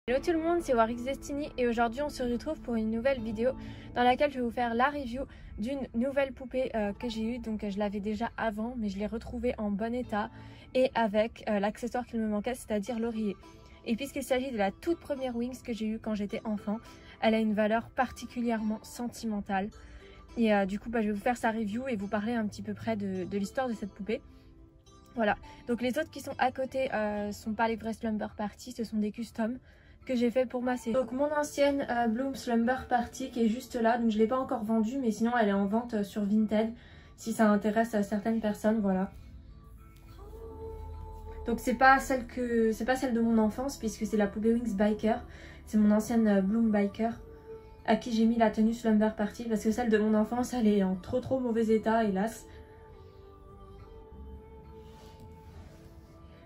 Hello tout le monde, c'est Warix Destiny et aujourd'hui on se retrouve pour une nouvelle vidéo dans laquelle je vais vous faire la review d'une nouvelle poupée que j'ai eue. Donc je l'avais déjà avant mais je l'ai retrouvée en bon état et avec l'accessoire qu'il me manquait, c'est-à-dire l'oreiller. Et puisqu'il s'agit de la toute première Winx que j'ai eue quand j'étais enfant, elle a une valeur particulièrement sentimentale. Et du coup je vais vous faire sa review et vous parler un petit peu près de l'histoire de cette poupée. Voilà, donc les autres qui sont à côté sont pas les vrais Slumber Party, ce sont des customs que j'ai fait pour ma série. Donc mon ancienne Bloom Slumber Party qui est juste là, donc je l'ai pas encore vendue mais sinon elle est en vente sur Vinted si ça intéresse certaines personnes, voilà. Donc c'est pas celle de mon enfance puisque c'est la poupée Winx Biker, c'est mon ancienne Bloom Biker à qui j'ai mis la tenue Slumber Party parce que celle de mon enfance elle est en trop mauvais état, hélas.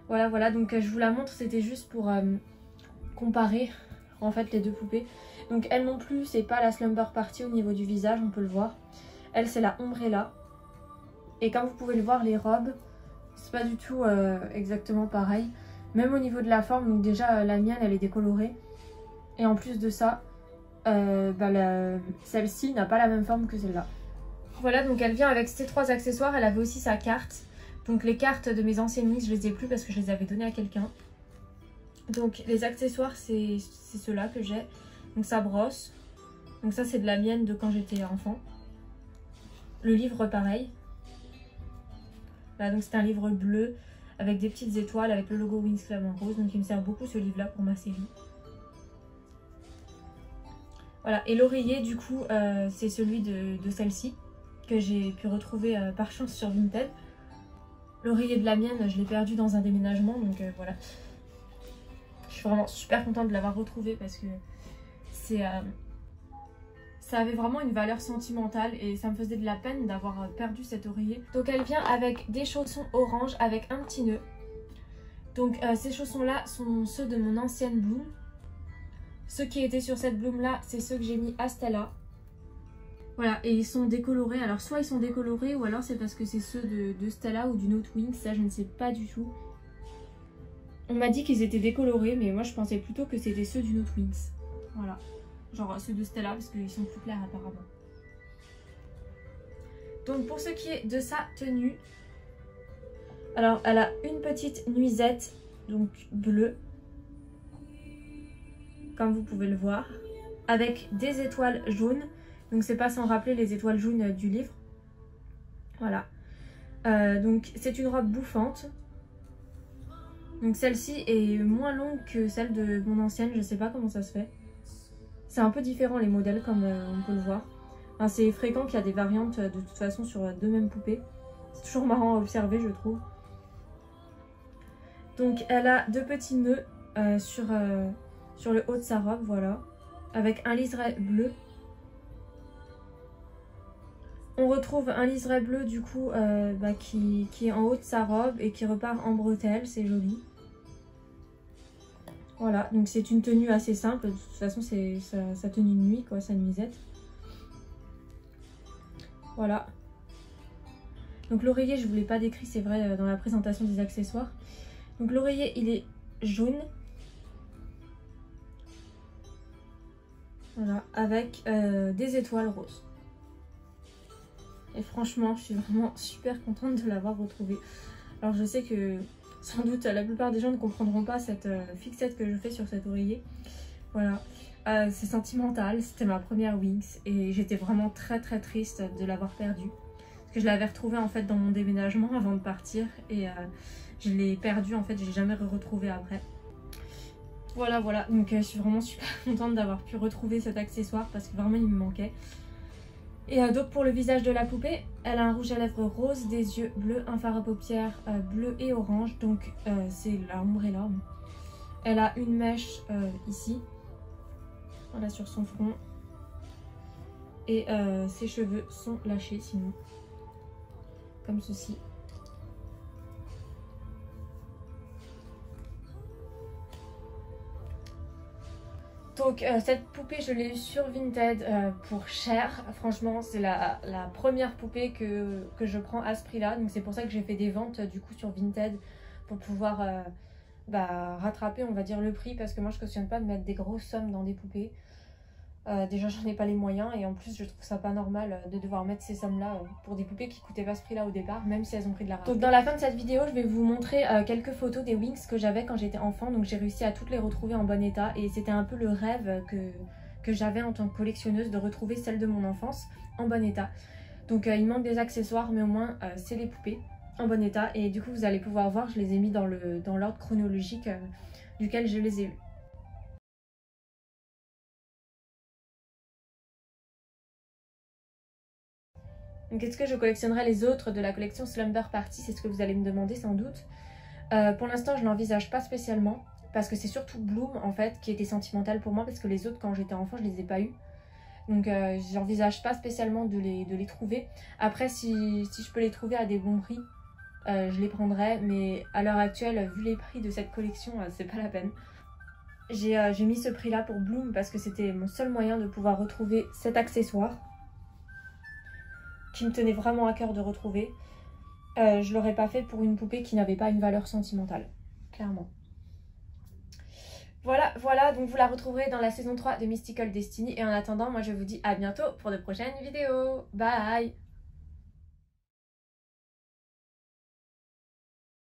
Voilà, donc je vous la montre, c'était juste pour comparer en fait les deux poupées. Donc elle non plus c'est pas la Slumber Party au niveau du visage, on peut le voir. Elle c'est la Umbrella. Et comme vous pouvez le voir, les robes c'est pas du tout exactement pareil. Même au niveau de la forme, donc déjà la mienne elle est décolorée. Et en plus de ça, celle-ci n'a pas la même forme que celle-là. Voilà, donc elle vient avec ces trois accessoires, elle avait aussi sa carte. Donc les cartes de mes anciennes Winx je les ai plus parce que je les avais données à quelqu'un. Donc les accessoires c'est ceux-là que j'ai. Donc sa brosse. Donc ça c'est de la mienne de quand j'étais enfant. Le livre pareil. Voilà, donc c'est un livre bleu avec des petites étoiles avec le logo Winx Club en rose. Donc il me sert beaucoup ce livre là pour ma série. Voilà, et l'oreiller du coup c'est celui de celle-ci que j'ai pu retrouver par chance sur Vinted. L'oreiller de la mienne je l'ai perdu dans un déménagement donc voilà. Je suis vraiment super contente de l'avoir retrouvée parce que ça avait vraiment une valeur sentimentale et ça me faisait de la peine d'avoir perdu cet oreiller. Donc elle vient avec des chaussons orange avec un petit nœud. Donc ces chaussons là sont ceux de mon ancienne Bloom. Ceux qui étaient sur cette Bloom là c'est ceux que j'ai mis à Stella. Voilà, et ils sont décolorés. Alors soit ils sont décolorés ou alors c'est parce que c'est ceux de Stella ou d'une autre Winx, ça je ne sais pas du tout. On m'a dit qu'ils étaient décolorés, mais moi je pensais plutôt que c'était ceux d'une autre Winx. Voilà. Genre ceux de Stella, parce qu'ils sont plus clairs apparemment. Donc pour ce qui est de sa tenue, alors elle a une petite nuisette, donc bleue, comme vous pouvez le voir, avec des étoiles jaunes. Donc c'est pas sans rappeler les étoiles jaunes du livre. Voilà. Donc c'est une robe bouffante. Donc celle-ci est moins longue que celle de mon ancienne, je sais pas comment ça se fait. C'est un peu différent les modèles comme on peut le voir. Enfin, c'est fréquent qu'il y a des variantes de toute façon sur deux mêmes poupées. C'est toujours marrant à observer je trouve. Donc elle a deux petits nœuds sur le haut de sa robe, voilà. Avec un liseré bleu. On retrouve un liseré bleu du coup qui est en haut de sa robe et qui repart en bretelles, c'est joli. Voilà, donc c'est une tenue assez simple, de toute façon c'est sa tenue de nuit quoi, sa nuisette. Voilà. Donc l'oreiller je ne vous l'ai pas décrit, c'est vrai dans la présentation des accessoires. Donc l'oreiller il est jaune. Voilà, avec des étoiles roses. Et franchement je suis vraiment super contente de l'avoir retrouvée. Alors je sais que sans doute la plupart des gens ne comprendront pas cette fixette que je fais sur cet oreiller. Voilà, c'est sentimental, c'était ma première Winx et j'étais vraiment très triste de l'avoir perdue. Parce que je l'avais retrouvée en fait dans mon déménagement avant de partir et je l'ai perdue en fait, je l'ai jamais retrouvée après. Voilà, donc je suis vraiment super contente d'avoir pu retrouver cet accessoire parce que vraiment il me manquait. Et donc pour le visage de la poupée, elle a un rouge à lèvres rose, des yeux bleus, un fard à paupières bleu et orange, donc c'est la Umbrella. Elle a une mèche ici, voilà sur son front, et ses cheveux sont lâchés sinon, comme ceci. Donc cette poupée je l'ai eue sur Vinted pour cher, franchement c'est la première poupée que je prends à ce prix là, donc c'est pour ça que j'ai fait des ventes du coup sur Vinted pour pouvoir rattraper, on va dire, le prix, parce que moi je cautionne pas de mettre des grosses sommes dans des poupées. Déjà j'en ai pas les moyens et en plus je trouve ça pas normal de devoir mettre ces sommes là pour des poupées qui coûtaient pas ce prix là au départ, même si elles ont pris de la rareté. Donc dans la fin de cette vidéo je vais vous montrer quelques photos des Winx que j'avais quand j'étais enfant. Donc j'ai réussi à toutes les retrouver en bon état et c'était un peu le rêve que j'avais en tant que collectionneuse, de retrouver celles de mon enfance en bon état. Donc il manque des accessoires mais au moins c'est les poupées en bon état et du coup vous allez pouvoir voir, je les ai mis dans l'ordre chronologique duquel je les ai eues. Donc est-ce que je collectionnerai les autres de la collection Slumber Party? C'est ce que vous allez me demander sans doute. Pour l'instant je n'envisage pas spécialement parce que c'est surtout Bloom en fait qui était sentimentale pour moi, parce que les autres quand j'étais enfant je les ai pas eu. Donc j'envisage pas spécialement de les trouver. Après si je peux les trouver à des bons prix, je les prendrai, mais à l'heure actuelle vu les prix de cette collection c'est pas la peine. J'ai mis ce prix là pour Bloom parce que c'était mon seul moyen de pouvoir retrouver cet accessoire qui me tenait vraiment à cœur de retrouver. Je l'aurais pas fait pour une poupée qui n'avait pas une valeur sentimentale, clairement. Voilà, donc vous la retrouverez dans la saison 3 de Mystical Destiny. Et en attendant, moi je vous dis à bientôt pour de prochaines vidéos. Bye!